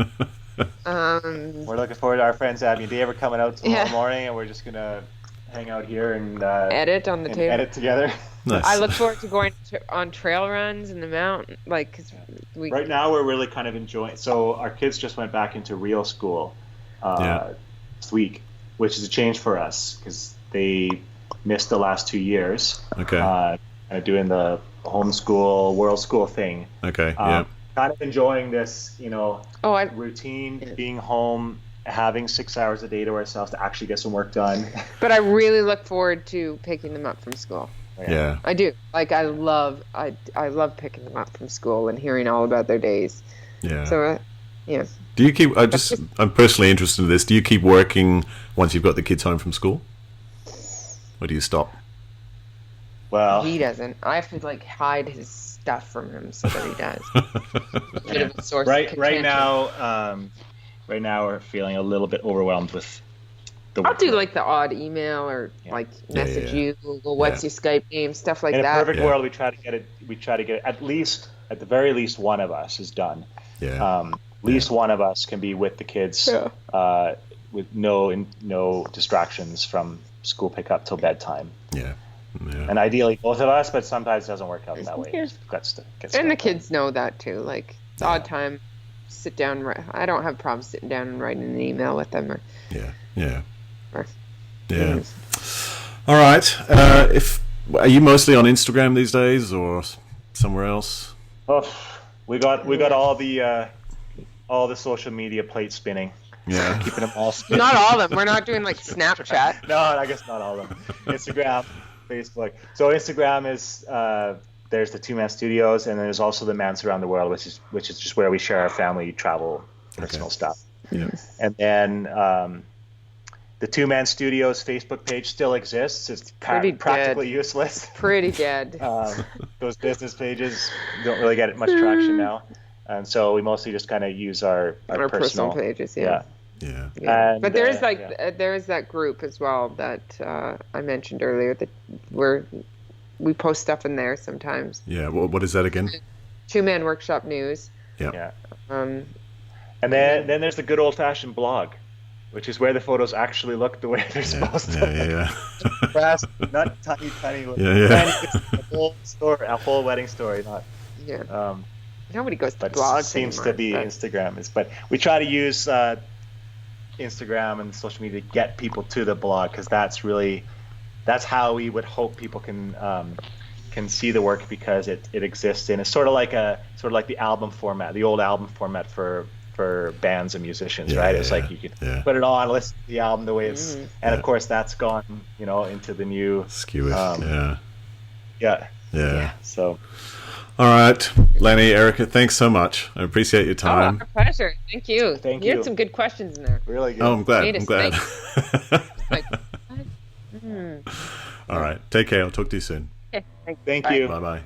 Speaker 3: We're looking forward to our friends Abby and Dave are coming out tomorrow morning, and we're just gonna hang out here and
Speaker 2: edit on the table.
Speaker 3: Edit together.
Speaker 1: Nice.
Speaker 2: I look forward to going on trail runs in the mountain, cause
Speaker 3: right now we're really kind of enjoying. So our kids just went back into real school last week, which is a change for us because they missed the last 2 years.
Speaker 1: Okay.
Speaker 3: Doing the homeschool, world school thing.
Speaker 1: Okay. Yeah.
Speaker 3: Kind of enjoying this, routine,
Speaker 2: Yeah.
Speaker 3: being home, having 6 hours a day to ourselves to actually get some work done.
Speaker 2: But I really look forward to picking them up from school.
Speaker 1: Yeah.
Speaker 2: I do. Like I love picking them up from school and hearing all about their days.
Speaker 1: Yeah.
Speaker 2: So, yeah.
Speaker 1: Do you keep? I'm personally interested in this. Do you keep working once you've got the kids home from school, or do you stop?
Speaker 3: Well,
Speaker 2: He doesn't. I have to like hide his stuff from him so that he does. Bit of a source of
Speaker 3: right
Speaker 2: contention.
Speaker 3: now we're feeling a little bit overwhelmed with the
Speaker 2: I'll do
Speaker 3: workload.
Speaker 2: like the odd email or like message you, Google, what's your Skype name, stuff like
Speaker 3: In a
Speaker 2: that.
Speaker 3: perfect world, we try to get it at the very least one of us is done.
Speaker 1: Yeah.
Speaker 3: At least one of us can be with the kids with no distractions from school pickup till bedtime.
Speaker 1: Yeah. Yeah.
Speaker 3: And ideally both of us, but sometimes it doesn't work out that way.
Speaker 2: Yeah. And the kids know that too. Like the odd time, sit down. I don't have problems sitting down and writing an email with them. Or,
Speaker 1: Yeah. Yeah.
Speaker 2: or
Speaker 1: Yeah. All right. Are you mostly on Instagram these days, or somewhere else?
Speaker 3: Oh, we got all the social media plates spinning.
Speaker 1: Yeah.
Speaker 3: Keeping them all spinning.
Speaker 2: not all of them. We're not doing like Snapchat.
Speaker 3: No, I guess not all of them. Instagram, Facebook. So Instagram is there's the Two-Man Studios, and then there's also the Mans Around the World, which is just where we share our family travel, personal stuff.
Speaker 1: Yeah.
Speaker 3: And then the Two-Man Studios Facebook page still exists. It's practically useless.
Speaker 2: Pretty dead.
Speaker 3: Those business pages don't really get much traction now, and so we mostly just kind of use our
Speaker 2: personal pages.
Speaker 3: Yeah.
Speaker 1: Yeah.
Speaker 2: Yeah.
Speaker 3: And,
Speaker 2: But there is there is that group as well that I mentioned earlier that we post stuff in there sometimes.
Speaker 1: Yeah. What is that again?
Speaker 2: Two-Man Workshop News.
Speaker 3: Yeah. And then there's the good old-fashioned blog, which is where the photos actually look the way they're supposed to.
Speaker 1: Yeah.
Speaker 3: Not tiny.
Speaker 1: Yeah.
Speaker 3: A whole wedding story, not.
Speaker 2: Yeah. Nobody goes to
Speaker 3: But
Speaker 2: blogs
Speaker 3: seems
Speaker 2: anymore,
Speaker 3: to be
Speaker 2: but-
Speaker 3: Instagram. But we try to use Instagram and social media to get people to the blog, because that's how we would hope people can see the work, because it exists in. It's sort of like the album format, the old album format for bands and musicians, right? It's like you can put it on, listen to the album the way it's, and of course that's gone, into the new
Speaker 1: Skew it. Yeah.
Speaker 3: So,
Speaker 1: all right, Lanny, Erika, thanks so much. I appreciate your time.
Speaker 2: Oh, our pleasure. Thank you.
Speaker 3: Thank
Speaker 2: You
Speaker 3: you.
Speaker 2: had some good questions in there.
Speaker 3: really good.
Speaker 1: Oh, I'm glad.
Speaker 2: Made
Speaker 1: I'm
Speaker 2: us
Speaker 1: glad.
Speaker 2: Like, what?
Speaker 1: All right. Take care. I'll talk to you soon.
Speaker 2: Okay, thanks.
Speaker 3: Thank
Speaker 2: Bye.
Speaker 3: you.
Speaker 1: Bye bye.